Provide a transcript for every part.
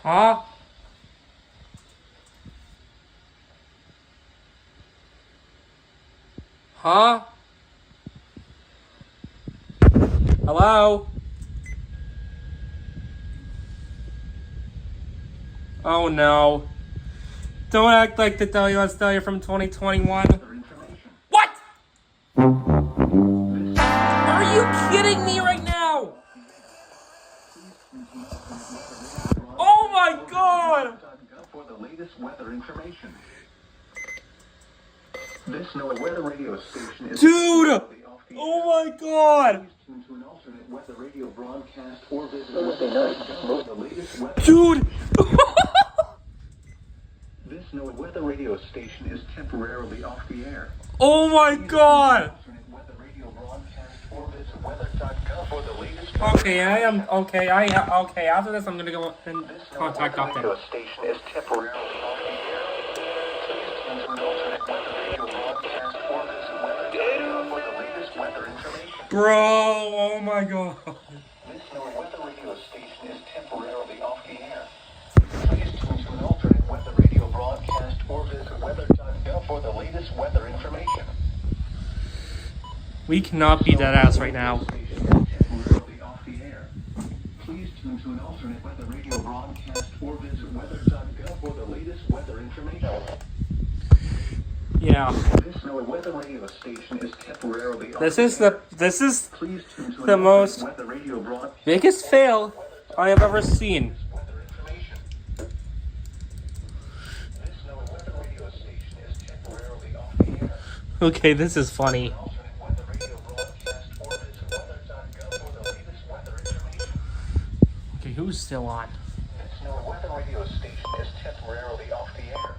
Huh? Huh? Hello? Oh no. Don't act like the WS Dahlia from 2021. What? Are you kidding me right now? Oh my god! For the latest weather information. This weather radio station is Dude! Oh my god! tuned to an alternate weather radio broadcast or visit Thursday night for the latest weather. Dude! This weather radio station is temporarily off the air. Oh my god! Alternate weather radio broadcast or visit weather.gov for the latest. Okay, okay, after this I'm gonna go and contact weather radio Upton. station is temporarily off the air. Please tune to an alternate weather radio broadcast or visit weather.gov for the latest weather information. Bro, oh my god. This weather radio station is temporarily off the air. Please tune to an alternate weather radio broadcast or visit weather.gov for the latest weather information. We cannot beat that ass right now. Temporarily off the air. Please tune to an alternate weather radio broadcast or visit weather.gov for the latest weather information. Yeah. This weather radio station is temporarily off This the is air. Please tune to an the alternate most weather radio broadcast. biggest fail I have ever seen. Weather information. This weather radio station is temporarily off the air. Okay, this is funny. Alternate weather radio broadcast or visit weather.gov for the latest weather information. Okay, who's still on? This weather radio station is temporarily off the air.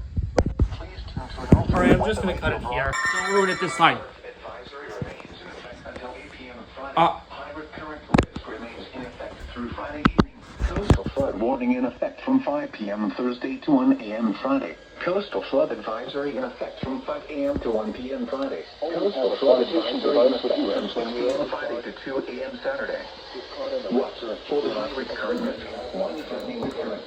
Please tune to an alternate Alright, I'm just weather gonna cut it radio here. Don't ruin it this time. Advisory remains in effect until 8 p.m. Friday. Uh. Hybrid current risk remains in effect through Friday evening. Coastal flood warning in effect from 5 p.m. Thursday to 1 a.m. Friday. Coastal flood advisory in effect from 5 a.m. to 1 p.m. Friday. Coastal flood advisory in effect from 6 p.m. Friday to 2 a.m. Saturday. What? For the hybrid current risk. One threatening recurrence.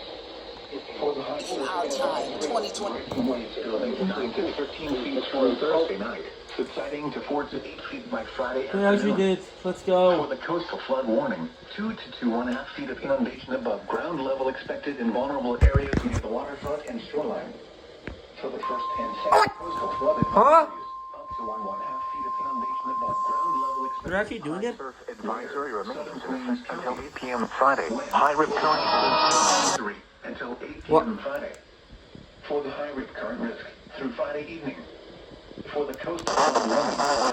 For the high Time 2020. waves building 9 to 13 feet for Thursday night, subsiding to 4 to 8 feet by Friday afternoon. did. Let's For go. the coastal flood warning, 2 to 2.5 feet of inundation above ground level expected in vulnerable areas near the waterfront and shoreline. For the first and second coastal flood advisories, up to 1.5 feet of inundation above ground level expected. They're actually doing it? Surf advisory remains in effect until 8 p.m. Friday. High rip current advisory until 8 p.m. Friday. For the high rip current risk through Friday evening. For the coastal flood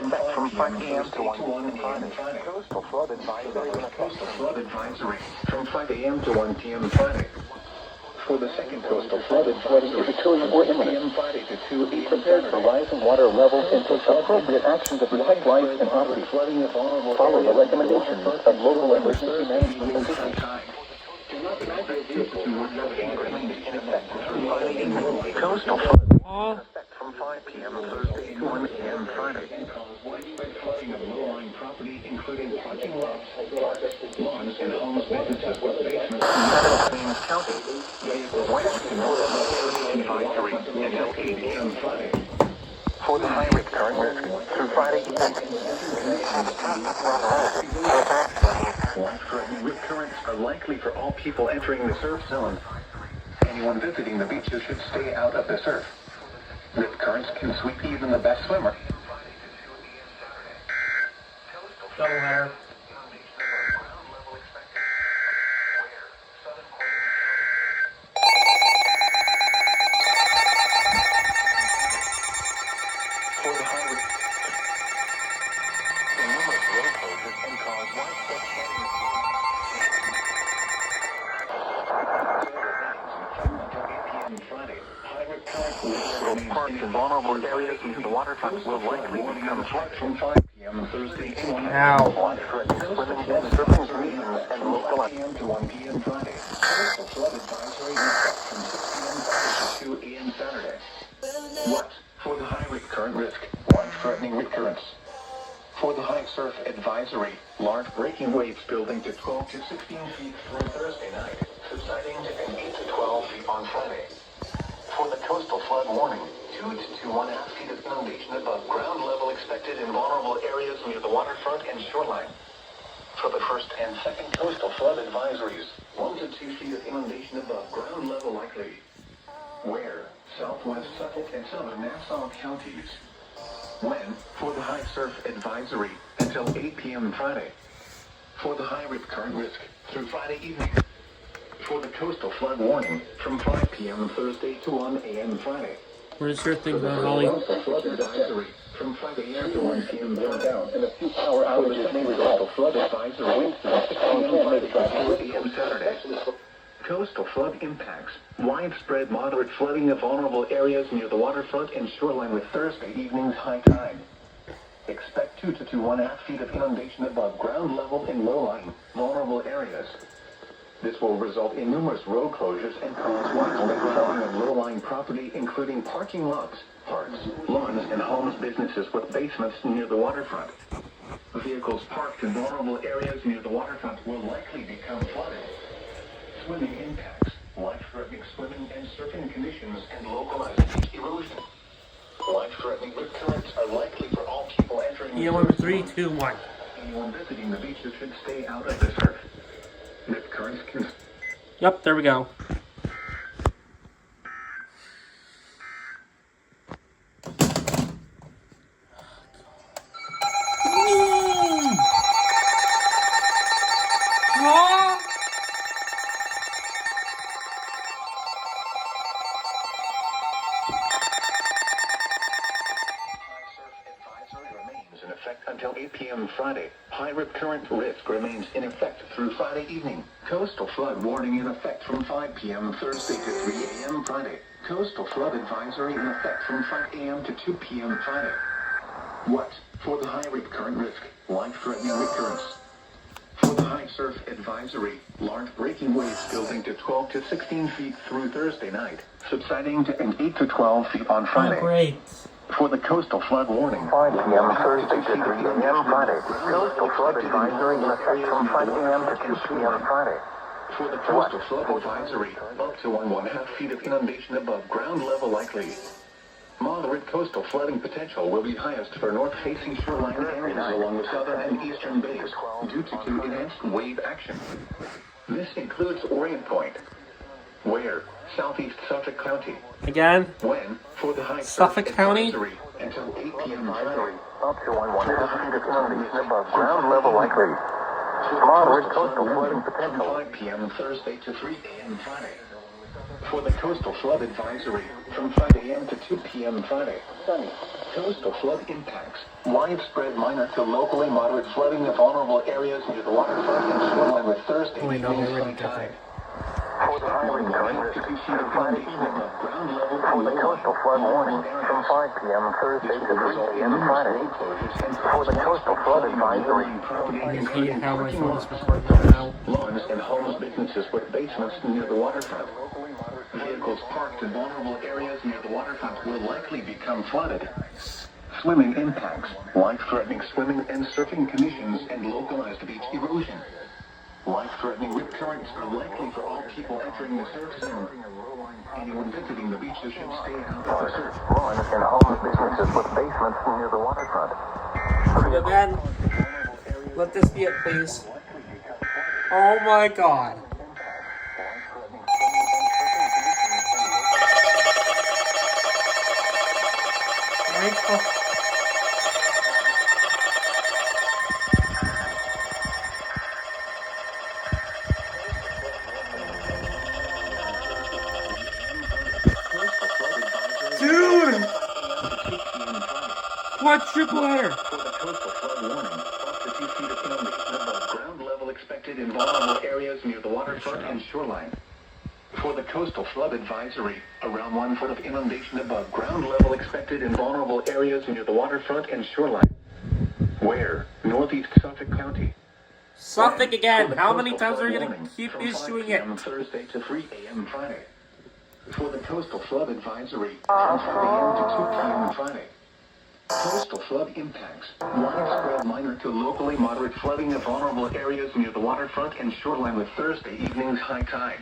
warning, from 5 p.m. to 1 p.m. Friday. Coastal flood advisory. Coastal flood advisory from 5 a.m. to 1 p.m. Friday. For the second coastal flood advisory, from 6 p.m. Friday to 2 Be a.m. prepared for Saturday. rising water levels and take appropriate action to protect life and property. Flooding of vulnerable Follow the areas. recommendations of local emergency management officials. Coastal flood Oh, from 5 p.m. Thursday to 1 a.m. Friday. Widespread flooding of low-lying property, including parking lots, lawns, and homes, businesses with basements. Queens County. West and north advisory until 8 p.m. Friday. For the high rate current risk through Friday evening. Life-threatening rip currents are likely for all people entering the surf zone. Anyone visiting the beaches should stay out of the surf. Rip currents can sweep even the best swimmer. double hair. For the high rate, the numerous road closures can cause widespread flooding. Road parks in vulnerable areas near the waterfront will likely become flooded from 5 p.m. Thursday to 1 Ow. Widespread swimming and surfing conditions and local 5 p.m. to 1 p.m. Friday. Coastal flood advisory in effect from 6 p.m. Friday to 2 a.m. Saturday. What? For the high rate current risk, life-threatening recurrence. For the high surf advisory, large breaking waves building to 12 to 16 feet through Thursday night, subsiding to 8 to 12 feet on Friday. For the coastal flood warning, 2 to 1.5 feet of inundation above ground level expected in vulnerable areas near the waterfront and shoreline. For the first and second coastal flood advisories, 1 to 2 feet of inundation above ground level likely. Where? Southwest Suffolk and southern Nassau counties. When? For the high surf advisory, until 8 p.m. Friday. For the high rip current risk, through Friday evening. For the coastal flood warning, from 5 p.m. Thursday to 1 a.m. Friday. Where's your thing going, Holly? Coastal flood advisory, from 5 a.m. to 1 p.m. down, and a few power outages may result. Coastal flood advisory, Winds to 6 p.m. Friday to 4 p.m. Saturday. Coastal flood impacts. Widespread moderate flooding of vulnerable areas near the waterfront and shoreline with Thursday evening's high tide. Expect 2 to 1.5 feet of inundation above ground level in low-lying, vulnerable areas. This will result in numerous road closures and cause widespread flooding of low-lying property, including parking lots, parks, lawns, and homes, businesses with basements near the waterfront. Vehicles parked in vulnerable areas near the waterfront will likely become flooded. Swimming impacts, life-threatening swimming and surfing conditions, and localized beach erosion. Life-threatening rip currents are likely for all people entering the Yeah, surf 3, zone. 2, 1. Anyone visiting the beaches should stay out of the surf. Rip currents can... Yep, there we go. In effect until 8 p.m. Friday. High rip current risk remains in effect through Friday evening. Coastal flood warning in effect from 5 p.m. Thursday to 3 a.m. Friday. Coastal flood advisory in effect from 5 a.m. to 2 p.m. Friday. What? For the high rip current risk, life-threatening recurrence. For the high surf advisory, large breaking waves building to 12 to 16 feet through Thursday night, subsiding to 8 to 12 feet on Friday. Oh, great. For the coastal flood warning, 5 p.m. Thursday to 3 a.m. Friday. Coastal flood advisory in effect from 5 a.m. to 2 p.m. Friday. For the coastal flood advisory, up to 1.5 feet of inundation above ground level likely. Moderate coastal flooding potential will be highest for north-facing shoreline areas along the southern and eastern bays due to enhanced wave action. This includes Orient Point. Where? Southeast Suffolk County. Again? When? For the high Suffolk County? advisory until 8 p.m. Friday. Up to 1.5 feet of inundation above ground level likely. Moderate coastal flooding potential. From 5 p.m. Thursday to 3 a.m. Friday. For the coastal flood advisory, from 5 a.m. to 2 p.m. Friday. Sunny. Coastal flood impacts. Widespread minor to locally moderate flooding of vulnerable areas near the waterfront and shoreline with Thursday Wait, no, evening's they're high already tide. For the high rip current risk, through Friday evening. For the coastal flood warning, from 5 p.m. Thursday to 3 a.m. Friday. For the coastal flood advisory. I hate how my phone is recording right now. Lawns and homes, businesses with basements near the waterfront. Vehicles parked in vulnerable areas near the waterfront will likely become flooded. Swimming impacts, life-threatening swimming and surfing conditions, and localized beach erosion. Life-threatening rip currents are likely for all people entering the surf zone. Anyone visiting the beaches should stay out of the surf. Lawns and homes, businesses with basements near the waterfront. Again, let this be it, please. Oh my god. Dude! Quadruple header! For the coastal flood warning, up to 2 feet of inundation above ground level expected in vulnerable areas near the waterfront and shoreline. For the coastal flood advisory, around 1 foot of inundation above ground level expected in vulnerable areas near the waterfront and shoreline. Where? Northeast Suffolk County. Suffolk again! For the How many coastal times are we flood gonna warning, keep from 5 issuing it? p.m. Thursday to 3 a.m. Friday. For the coastal flood advisory, from 5 a.m. to 2 p.m. Friday. Coastal flood impacts. Widespread minor to locally moderate flooding of vulnerable areas near the waterfront and shoreline with Thursday evening's high tide.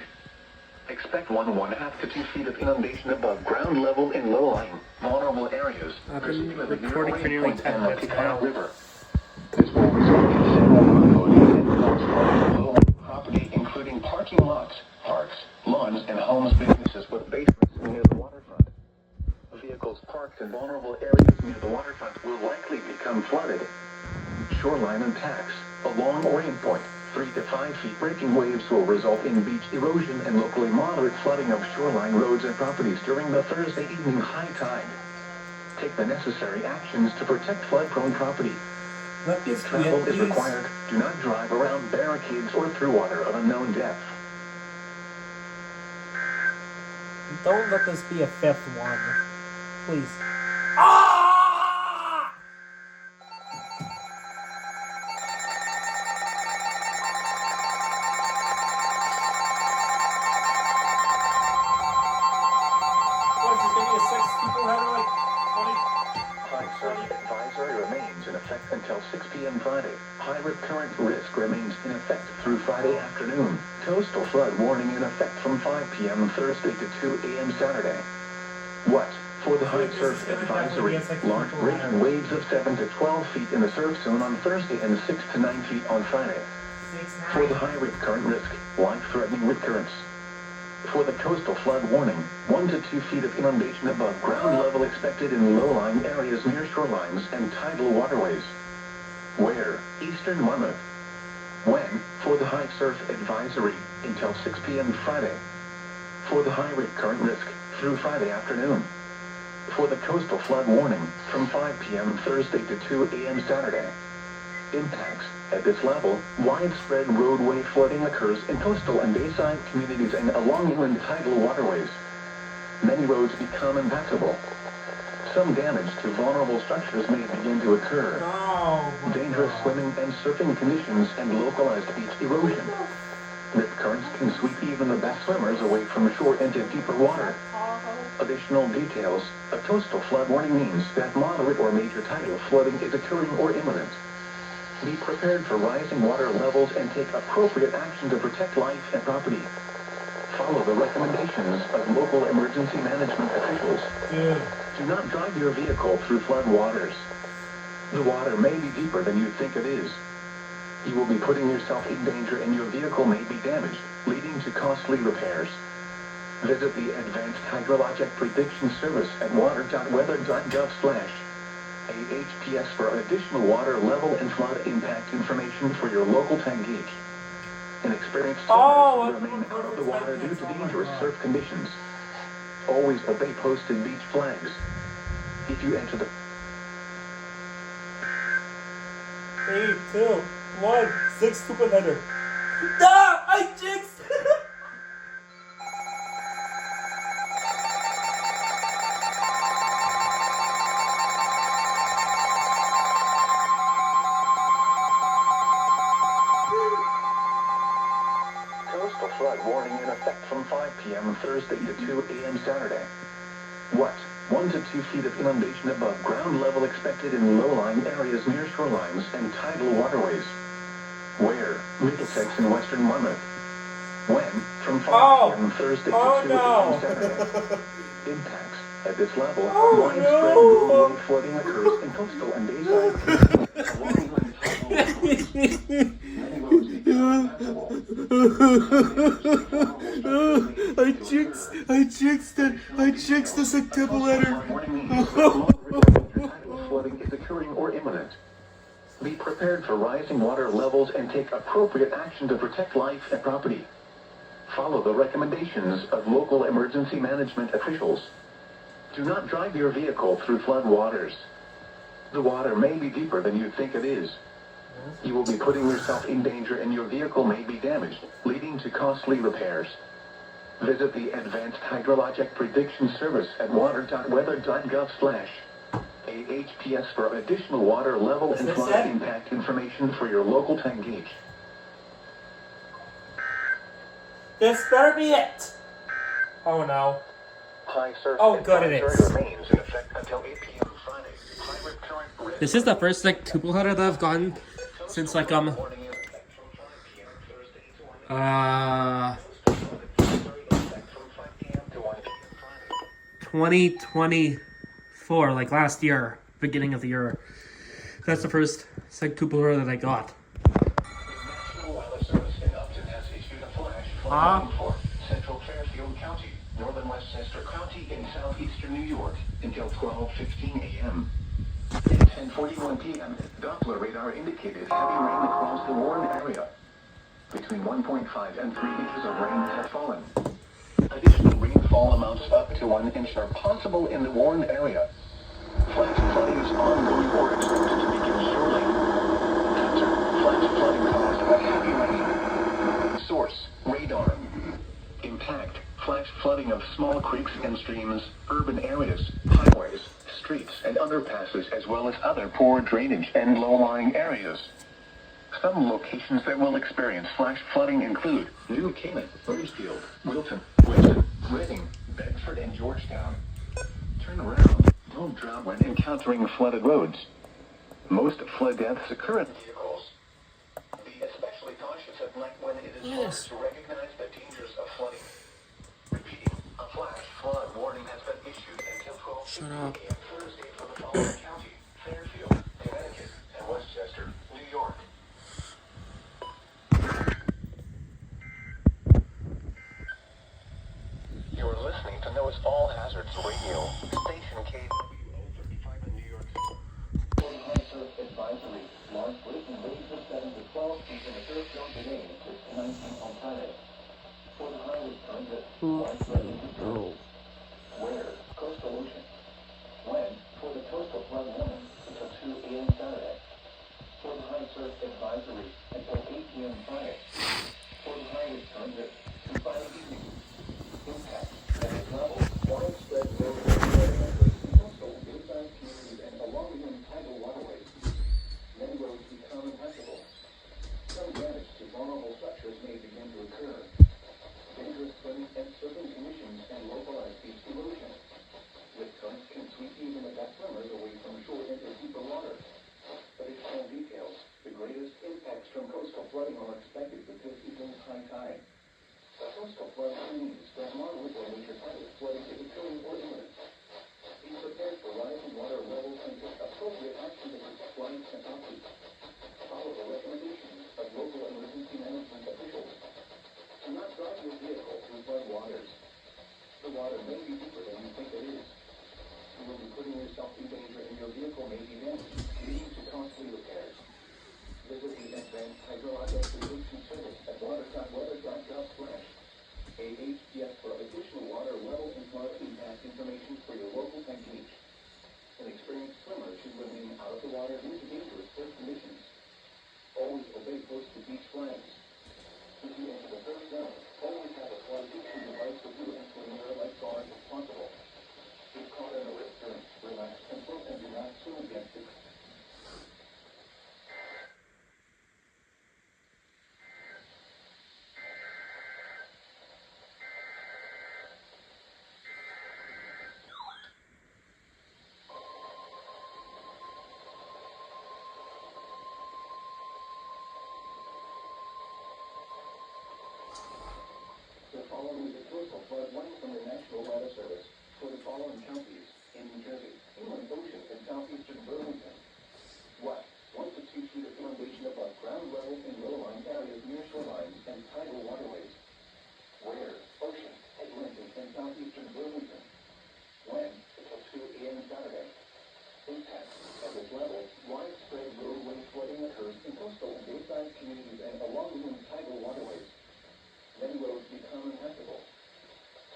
Expect 1.5 to 2 feet of inundation above ground level in low-lying, vulnerable areas. I've been recording for nearly 10 minutes now. River. This will result in several roadways and cause flooding of low-lying property, including parking lots, parks, lawns, and homes, businesses with basements near the waterfront. Vehicles parked in vulnerable areas near the waterfront will likely become flooded. Shoreline impacts. Along Orient Point, 3 to 5 feet breaking waves will result in beach erosion and locally moderate flooding of shoreline roads and properties during the Thursday evening high tide. Take the necessary actions to protect flood-prone property. If travel is required, do not drive around barricades or through water of unknown depth. Don't let this be a fifth one. Please. High surf advisory remains in effect until 6 p.m. Friday. High rip current risk remains in effect through Friday afternoon. Coastal flood warning in effect from 5 p.m. Thursday to 2 a.m. Saturday. What? For the high surf advisory, large breaking waves of 7 to 12 feet in the surf zone on Thursday and 6 to 9 feet on Friday. For the high rip current risk, life-threatening rip currents. For the coastal flood warning, 1 to 2 feet of inundation above ground level expected in low-lying areas near shorelines and tidal waterways. Where? Eastern Monmouth. When? For the high surf advisory, until 6 p.m. Friday. For the high rip current risk, through Friday afternoon. For the coastal flood warning, from 5 p.m. Thursday to 2 a.m. Saturday. Impacts. At this level, widespread roadway flooding occurs in coastal and bayside communities and along inland tidal waterways. Many roads become impassable. Some damage to vulnerable structures may begin to occur. Dangerous swimming and surfing conditions and localized beach erosion. Rip currents can sweep even the best swimmers away from shore into deeper water. Additional details. A coastal flood warning means that moderate or major tidal flooding is occurring or imminent. Be prepared for rising water levels and take appropriate action to protect life and property. Follow the recommendations of local emergency management officials. Do not drive your vehicle through flood waters. The water may be deeper than you think it is. You will be putting yourself in danger and your vehicle may be damaged, leading to costly repairs. Visit the Advanced Hydrologic Prediction Service at water.weather.gov/ AHPS for additional water level and flood impact information for your local tank gauge. Inexperienced swimmers remain out of the water due to dangerous surf conditions. Always obey posted beach flags. If you enter the 3, 2, 1, 6 stupid header. Ah! I jinxed! coastal flood warning in effect from 5 p.m. Thursday to 2 a.m. Saturday. What? 1 to 2 feet of inundation above ground level expected in low-lying areas near shorelines and tidal waterways. Where? Middlesex in western Monmouth. When? From 5 p.m. Thursday to 2 a.m. Saturday. Impacts. At this level, widespread roadway flooding occurs in coastal and bayside communities along inland tidal waterways. Many roads become I jinxed the September letter. Flooding is occurring or imminent. Be prepared for rising water levels and take appropriate action to protect life and property. Follow the recommendations of local emergency management officials. Do not drive your vehicle through flood waters. The water may be deeper than you think it is. You will be putting yourself in danger and your vehicle may be damaged, leading to costly repairs. Visit the Advanced Hydrologic Prediction Service at water.weather.gov/ AHPS for additional water level and flood impact information for your local tank gauge. This better be it. Oh no. High surf Oh, good, it advisory is. remains in effect until 8 p.m. Friday. High rip current risk. This is the first like tuple header that I've gotten since like Warning in effect from 5 p.m. Thursday to 1 a.m. 2024, like last year, beginning of the year. That's the first Cupola that I got. National Weather Service in Upton has issued a flash flood warning for Central Fairfield County, northern Westchester County in southeastern New York until 12:15 a.m. At 10:41 p.m., Doppler radar indicated heavy rain across the Warren area. Between 1.5 and 3 inches of rain have fallen. Additional rainfall amounts up to 1 inch are possible in the Warren area. Flash flooding is ongoing or expected to begin shortly. Answer: flash flooding caused by heavy rain. Source: radar. Impact: flash flooding of small creeks and streams, urban areas, highways, streets, and underpasses, as well as other poor drainage and low-lying areas. Some locations that will experience flash flooding include New Canaan, Bakersfield, Wilton, Weston, Reading, Bedford, and Georgetown. Turn around. Don't drown when encountering flooded roads. Most flood deaths occur in vehicles. Be especially cautious at night when it is hard to recognize the dangers of flooding. Repeating, a flash flood warning has been issued until 12:15 a.m. Thursday for the following county: Fairfield, Connecticut, and Westchester, New York. You're listening to NOAA's All Hazards Radio, station KWO35 in New York. Advisory. Large breaking waves of 7 to 12 and temperatures don't today, 6 to 19 on Friday. For the highway transit, widespread interference. Where? Coastal ocean. When? For the coastal flood warning until 2 a.m. Saturday. For the high surf advisory until 8 p.m. Friday. For the highway transit through Friday evening. Impact at this level, widespread road coastal inside communities and along the tidal waterways. Many roads become impassable. Some damage to vulnerable structures may begin to occur. Dangerous swimming and surfing conditions and localized beach erosion. With currents can sweep even the best swimmers away from shore into deeper water. Additional details: the greatest impacts from coastal flooding are expected with this evening's high tide. A coastal flood means that moderate or major tidal flooding is occurring or imminent. Be prepared for rising water levels and take appropriate action to protect lives and property. Follow the recommendations of local emergency management officials. Do not drive your vehicle through flood waters. The water may be deeper than you think it is. You will be putting yourself in danger and your vehicle may be damaged, leading to costly repairs. Visit the Advanced Hydrologic Prediction Service at water.gov/AHPS for additional water level and flood impact information for your local and beach. An experienced swimmer should remain out of the water due to dangerous surf conditions. Always obey posted beach flags. If you enter the first zone, always have a flood detection device with you and swim your lifeguard if possible. If caught in a risk current, relax and float and do not swim against it. The following is a coastal flood warning from the National Weather Service for the following counties in New Jersey, inland ocean, and southeastern Burlington. What? 1 to 2 feet of inundation above ground level in low-lying areas near shorelines and tidal waterways. Where? Ocean, Atlantic, and southeastern Burlington. When? Until 2 a.m. Saturday. Impact. At this level, widespread roadway flooding occurs in coastal and bayside communities and along the tidal waterways. Many roads become impassable.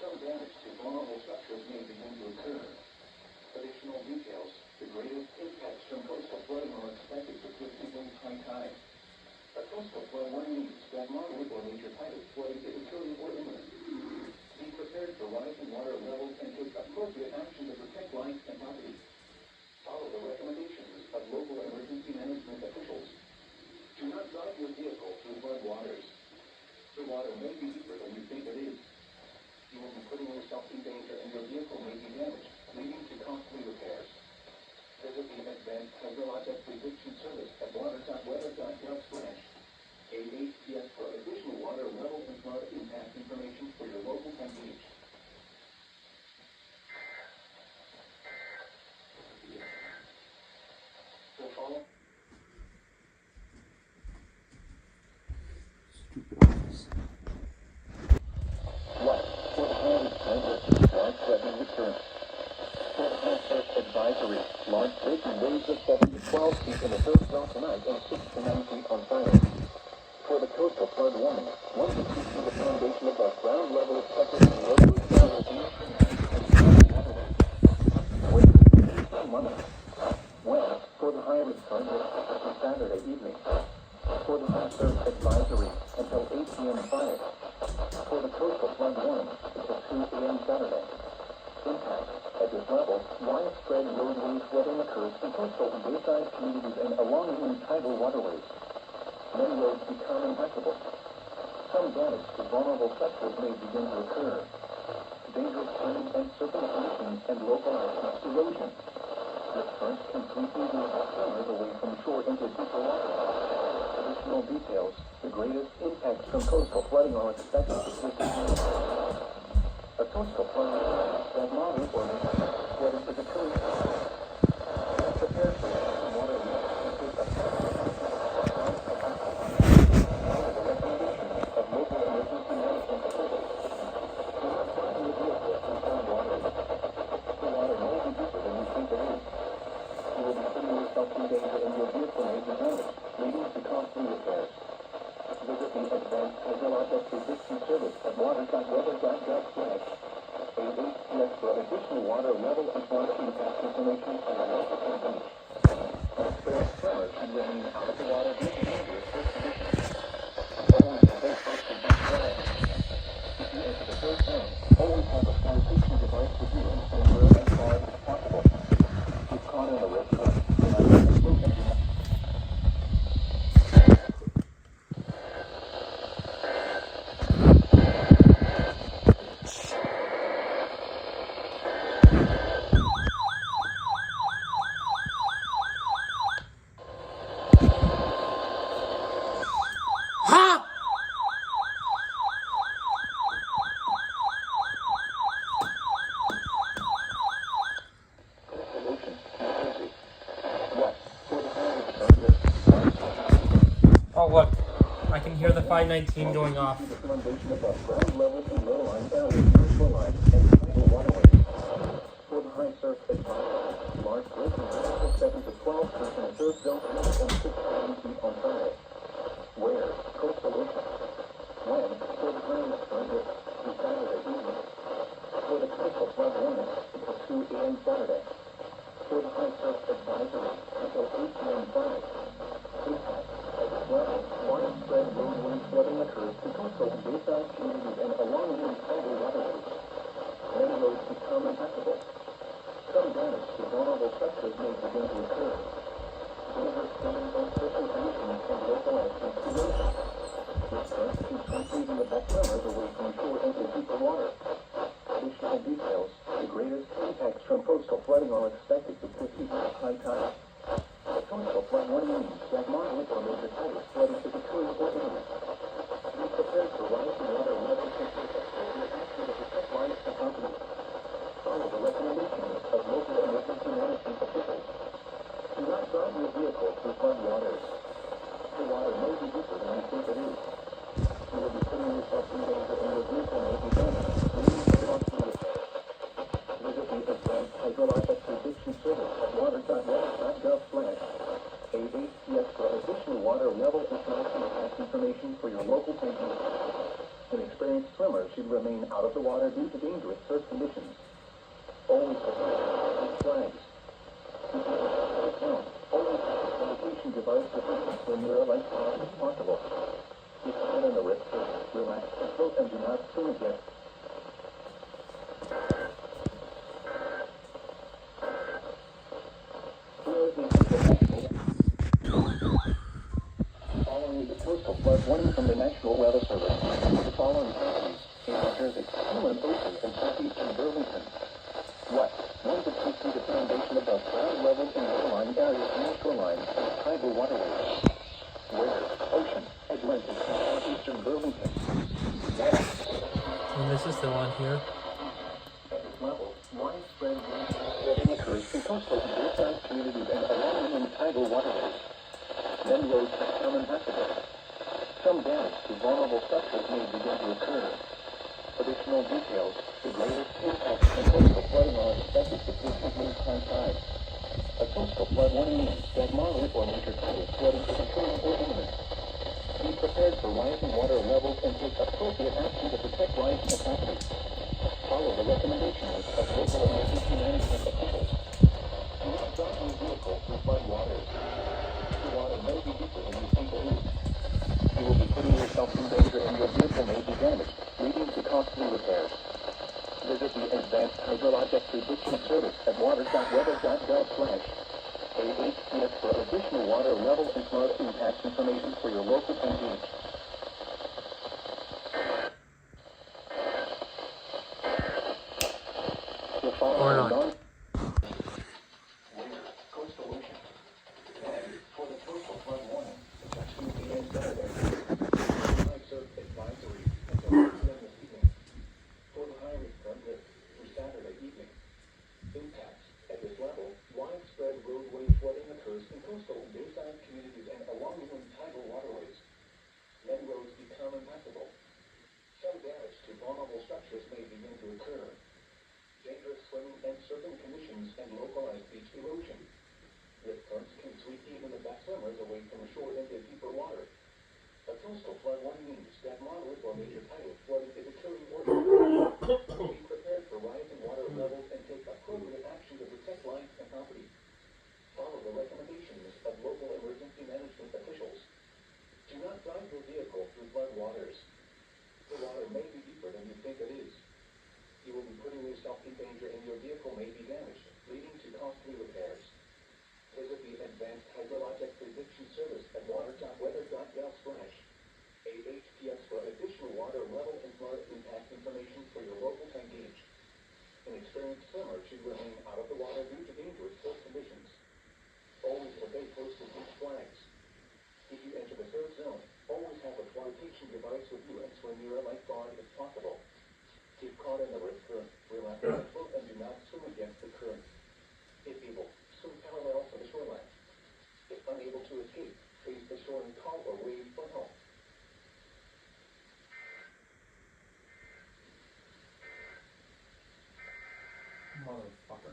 Some damage to vulnerable structures may begin to occur. Additional details: the greatest impacts from coastal flooding are expected with this evening's high tide. A coastal flood warning means that moderate or major tidal flooding is occurring or imminent. Be prepared for rising water levels and take appropriate action to protect life and property. Follow the recommendations of local emergency management officials. Do not drive your vehicle through flood waters. The water may be deeper than you think it is. You will be putting yourself in danger and your vehicle may be damaged, leading to costly repairs. Visit the Advanced Hydrologic Prediction Service at water.weather.gov/AHPS for additional water level and flood impact information for your local and beach. advisory. Large breaking waves of 7 to 12 feet in the third zone tonight and 6 to 9 feet on Friday. For the coastal flood warning, 1 to 2 feet of foundation above ground level expected in local travel and Monday. Well, for the high risk current on Saturday evening. For the high surf advisory until 8 p.m. Friday. For the coastal flood warning until 2 a.m. Saturday. Impact. At this level, widespread roadway flooding occurs in coastal and bayside communities and along in tidal waterways. Many roads become impassable. Some damage to vulnerable sectors may begin to occur. Dangerous turning and surfing conditions and localized erosion. This current can completely move swimmers away from shore into deeper water. Additional details. The greatest impacts from coastal flooding are expected to take place. A coastal flood that moderate or what is occurring. Prepare for water of local emergency management officials. Do not fly in your vehicle in cold water. The water may be deeper than you think it is. You will be putting yourself in danger and your vehicle may be damaged, leading to costly repairs. Visit the Advanced Hydrologic Prediction Service at water.weather.gov/AAPS for additional water level and water impact information on your local company. Experienced swimmers should remain out of the water due to dangerous surf conditions. Always stay close to deep water. If you enter the third zone, always have a flotation device with you and swim as far as possible. If caught in a risk, Oh look, I can hear the 519 going off. foundation above ground level in low-lying areas near shoreline and tidal waterways. For the high surf advisory, large breaking waves of 7 to 12 feet in the third zone and 6 to 9 feet on Friday. Where? Coastal ocean. When? For the high risk current through Saturday evening. For the coastal flood warning until 2 a.m. Saturday. For the high surf advisory until 8 p.m. Friday. Impact. Widespread roadway flooding occurs in coastal and bayside communities and along in tidal waterways. Many roads become impassable. Some damage to vulnerable sectors may begin to occur. Dangerous turning and surfing conditions and localized erosion. This current can sweep even the best swimmers away from shore into deeper water. Additional details. The greatest impacts from coastal flooding are expected to proceed at high tide. The coastal flood warning means that moderate or major tidal flooding is occurring or imminent. Be prepared for rising water levels and appropriate action to protect lives and property. Follow the recommendations of local emergency management officials. Do not drive your vehicle through flood waters. The water may be deeper than you think it is. You will be putting yourself in danger and your vehicle may be damaged, leading to costly repairs. Visit the Advanced Hydrologic Prediction Service at water.weather.gov/AAPS for additional water level and impact information for your local company. Inexperienced swimmers should remain out of the water due to dangerous surf conditions. Always prepare with flags. Keep your head down. Always have a flotation device with you when you're as far as possible. If you're in a risk, relax and float and do not swim again. Following the coastal flood warning from the National Weather Service, the following counties in New Jersey, inland ocean and southeastern Burlington. West, 1 to 2 feet of foundation above ground level in low-lying areas near shoreline and tidal waterways. Where? Ocean, Atlantic, and southeastern Burlington. West. And this is the one here. At this level, widespread flooding occurs in coastal and bayside communities and along in tidal waterways. Then roads become impassable. Some damage to vulnerable structures may begin to occur. Additional details, the greatest impacts from coastal flooding are expected to take place high tide. coastal flood warning means that moderate or major tidal flooding is occurring or imminent. Be prepared for rising water levels and take appropriate action to protect lives and property. Follow the recommendations of local emergency management officials. Do not drive your vehicle through flood waters. The water may be deeper than you think it is. You will be putting yourself in danger and your vehicle may be damaged, leading to costly repairs. Visit the Advanced Hydrologic Prediction Service at water.weather.gov/AHPS for additional water level and flood impact information for your local page. The following Or not. non- coastal ocean. And for the coastal flood warning, it's 2 p.m. Saturday. High surf advisory until 2 p.m. this evening. For the high risk current risk through Saturday evening. Impacts. At this level, widespread roadway flooding occurs in coastal and bayside communities and along inland tidal waterways. Many roads become impassable. Some damage to vulnerable structures may begin to occur. Dangerous swimming and surfing conditions and localized beach erosion. Rip currents can sweep even the best swimmers away from the shore into deeper water. A coastal flood warning means that moderate or major tidal flooding is occurring or be prepared for rising water levels and take appropriate action to protect life and property. Follow the recommendations of local emergency management officials. Do not drive your vehicle through flood waters. The water may be deeper than you think it is. You will be putting yourself in danger and your vehicle may be damaged, leading to costly repairs. Visit the Advanced Hydrologic Prediction Service at water.weather.gov/AHPS for additional water level and flood impact information for your local tank gauge. An experienced swimmer should remain out of the water due to dangerous port conditions. Always obey posted beach flags. If you enter the third zone, always have a flotation device with you and swim near a lifeguard if possible. If caught in the rip current, relax the float and do not swim against the current. If able, swim parallel to the shoreline. If unable to escape, face the shore and call or wave for help. Motherfucker.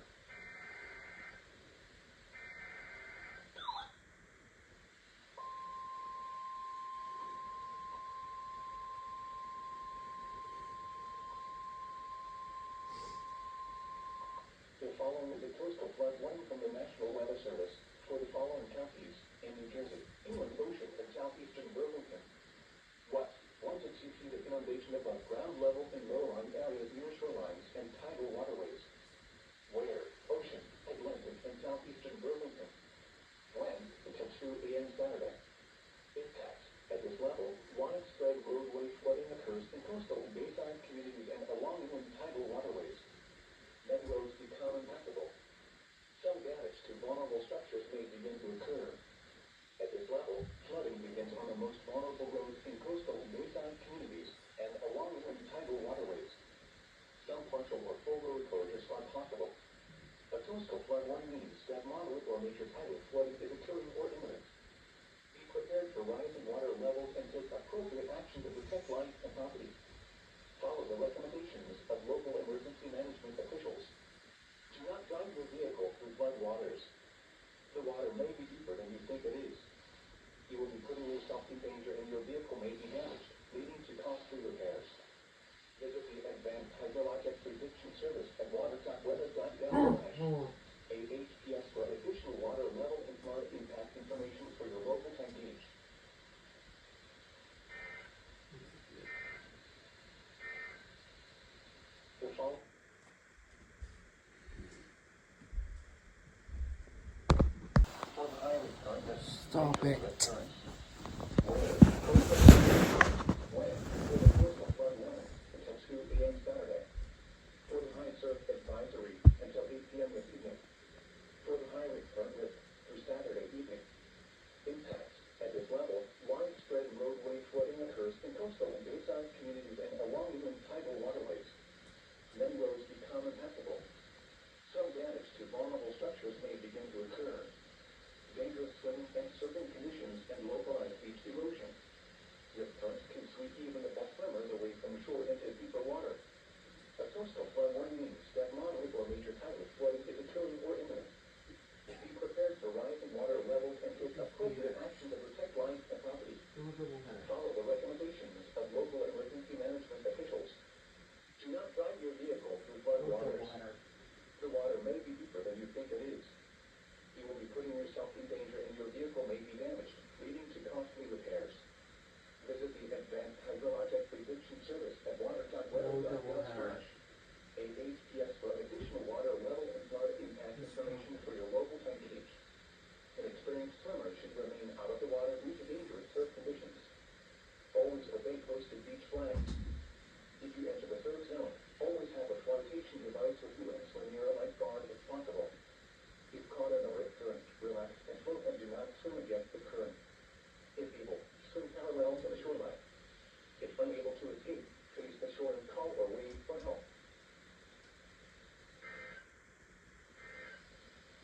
The following is a coastal flood warning from the National Weather Service for the following counties in New Jersey, inland ocean, and southeastern Burlington. West, 1 to 2 feet of inundation above ground level in low-lying areas near shorelines and tidal waterways. Where, ocean, Atlantic, and southeastern Burlington. When, until 2 a.m. Saturday. Impacts. At this level, widespread roadway flooding occurs in coastal and bayside communities and along inland tidal waterways. Many roads become impassable. Some damage to vulnerable structures may begin to occur. At this level, flooding begins on the most vulnerable roads in coastal and bayside communities and along inland tidal waterways. Some partial or full road closures are possible. A coastal flood warning means that moderate or major tidal flooding is occurring or imminent. Be prepared for rising water levels and take appropriate action to protect life and property. Follow the recommendations of local emergency management officials. Do not drive your vehicle through flood waters. The water may be deeper than you think it is. You will be putting yourself in danger and your vehicle may be damaged, leading to costly repairs. Visit the Advanced Hydrologic Prediction Service at water.weather.gov/AHPS for additional water level and flood impact information for your local tank gauge. The following for the high risk current risk. Stop it. Saturday. For the high surf advisory until 8 p.m. this evening. For the high risk current risk through Saturday evening. Impacts. At this level, widespread roadway flooding occurs in coastal and bayside communities and along inland tidal waterways. Many roads become impassable. Some damage to vulnerable structures may begin to occur. Dangerous swimming and surfing conditions and low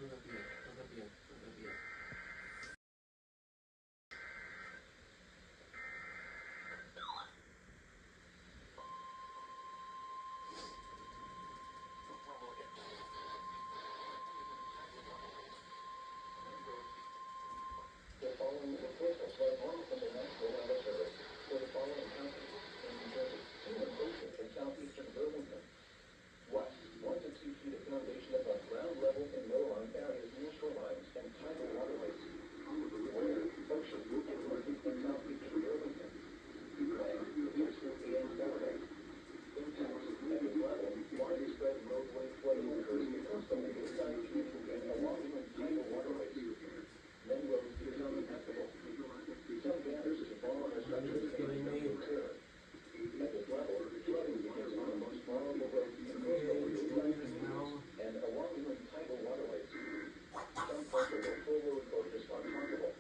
The following proposal flood warning from the National Weather Service for the following counties in New Jersey: inland ocean in southeastern Burlington. West, 1 to 2 feet of foundation above ground level in low-lying areas near shorelines and tidal waterways. Where, ocean in north and southeastern Burlington. Land, east through EAS Saturday. Impacts, at this level, widespread roadway flooding occurs in coastal and inside communities and along inland tidal waterways. Many roads become impassable. Some damage to fallen or structures may occur. At this level, flooding begins on the most vulnerable roads in coastal and inside communities and along inland tidal waterways. Some partial or full road closures are possible.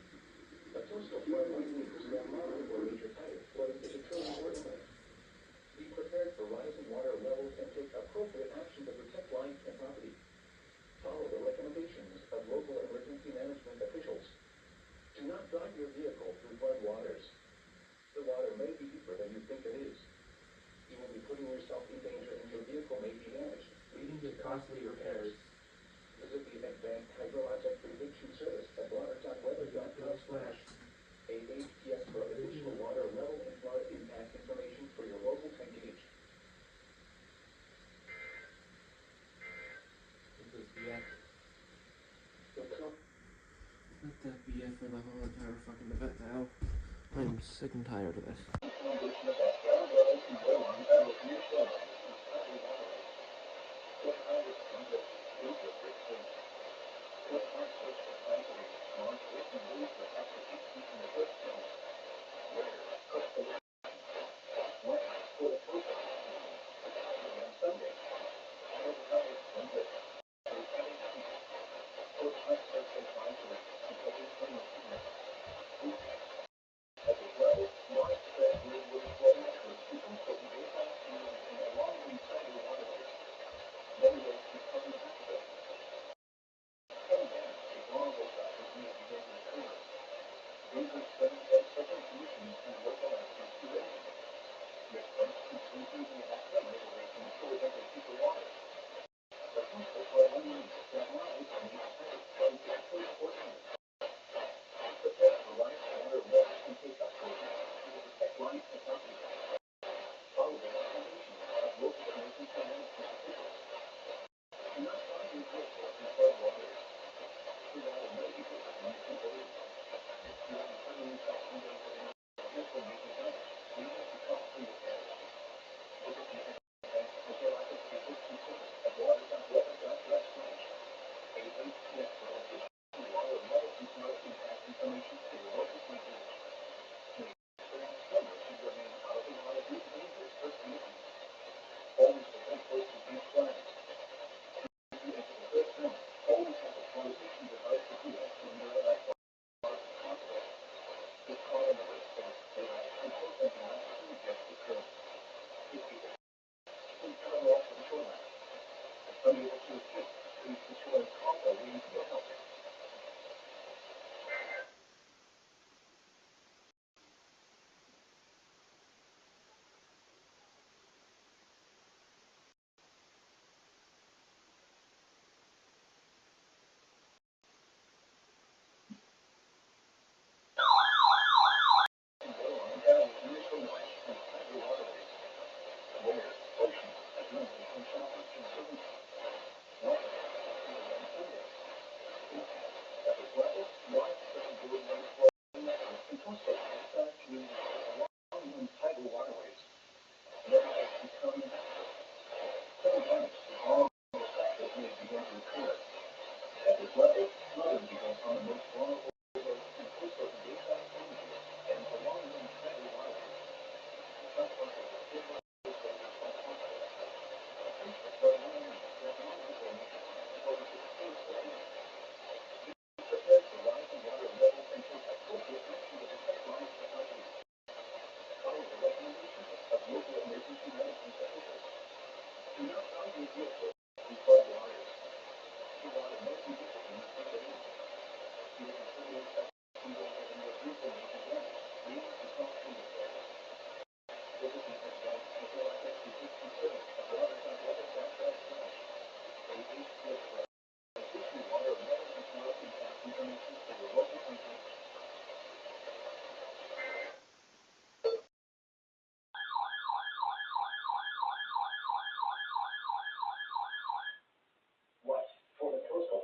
A coastal flood likely to have moderate or major tidal flows is occurring accordingly. Be prepared for rising water levels and take appropriate action to protect life and property. Follow the recommendations of local emergency management officials. Do not drive your vehicle through flood waters. The water may be deeper than you think it is. You will be putting yourself in danger and your vehicle may be damaged, leading to costly repairs. Visit the Advanced Hydrologic Prediction Service at water.gov/AHPS for additional water level and flood impact information for your local 10 gauge. Let that be it for the whole entire fucking event now. I'm sick and tired of this.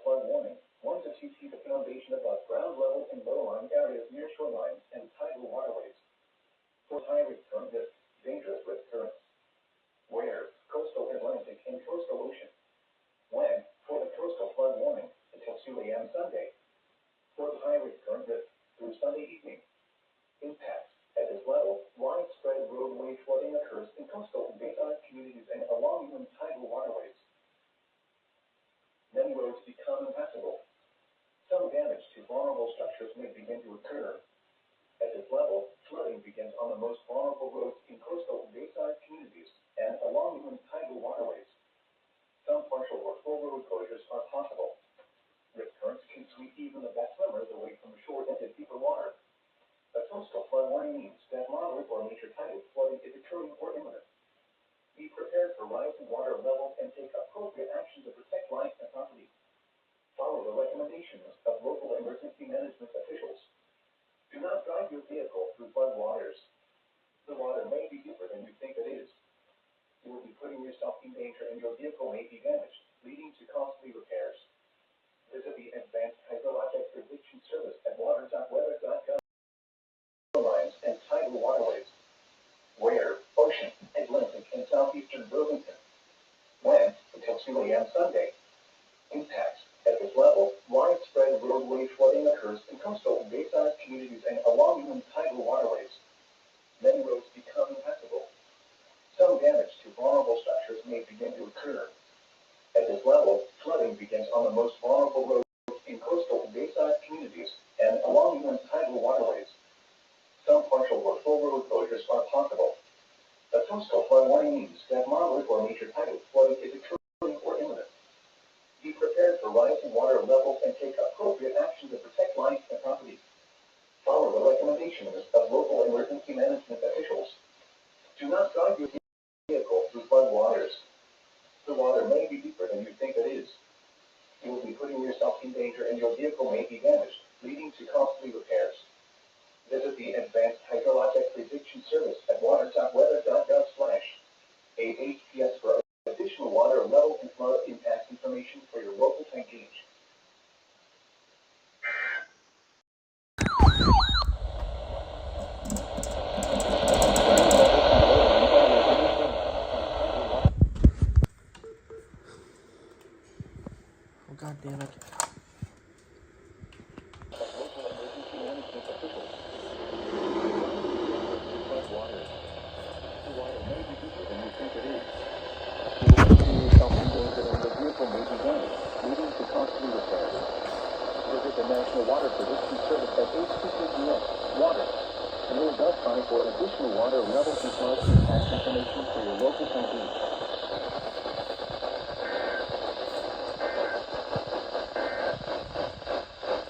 flood warning. 1 to 2 feet of foundation above ground level in low-lying areas near shorelines and tidal waterways. For high risk current risk, dangerous risk currents. Where? Coastal Atlantic and coastal ocean. When? For the coastal flood warning until 2 a.m. Sunday. For the high risk current risk through Sunday evening. Impacts. At this level, widespread roadway flooding occurs in coastal and bayside communities and along even tidal waterways. Many roads become impassable. Some damage to vulnerable structures may begin to occur. At this level, flooding begins on the most vulnerable roads in coastal and bayside communities and along even tidal waterways. Some partial or full road closures are possible. Risk currents can sweep even the best swimmers away from the shore into deeper water. A coastal flood warning means that moderate or major tidal flooding is occurring or imminent. Be prepared for rising water levels and take appropriate action to protect life and property. Follow the recommendations of local emergency management officials. Do not drive your vehicle through flood waters. The water may be deeper than you think it is. You will be putting yourself in danger and your vehicle may be damaged, leading to costly repairs. Visit the Advanced Hydrologic Prediction Service at water.weather.gov. Lines and tidal waterways. Where? Ocean, Atlantic, and southeastern Burlington. When? Until 2 a.m. Sunday. Impacts. At this level, widespread roadway flooding occurs in coastal and bayside communities and along even tidal waterways. Many roads become impassable. Some damage to vulnerable structures may begin to occur. At this level, flooding begins on the most vulnerable roads in coastal and bayside communities and along even tidal waterways. Some partial or full road closures are possible. A coastal flood warning means that moderate or major tidal flooding is occurring or imminent. Be prepared for rising water levels and take appropriate action to protect life and property. Follow the recommendations of local emergency management officials. Do not drive your vehicle through flood waters. The water may be deeper than you think it is. You will be putting yourself in danger and your vehicle may be damaged, leading to costly repairs. Visit the Advanced Hydrologic Prediction Service at water.weather.gov/AHPS for additional water level and flood impact information for your local tank gauge. Oh, God damn it. Visit the National Water Prediction Service at HPPS Water. NOAA.com for additional water level and flood impact information for your local company.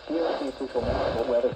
Here is the official national weather.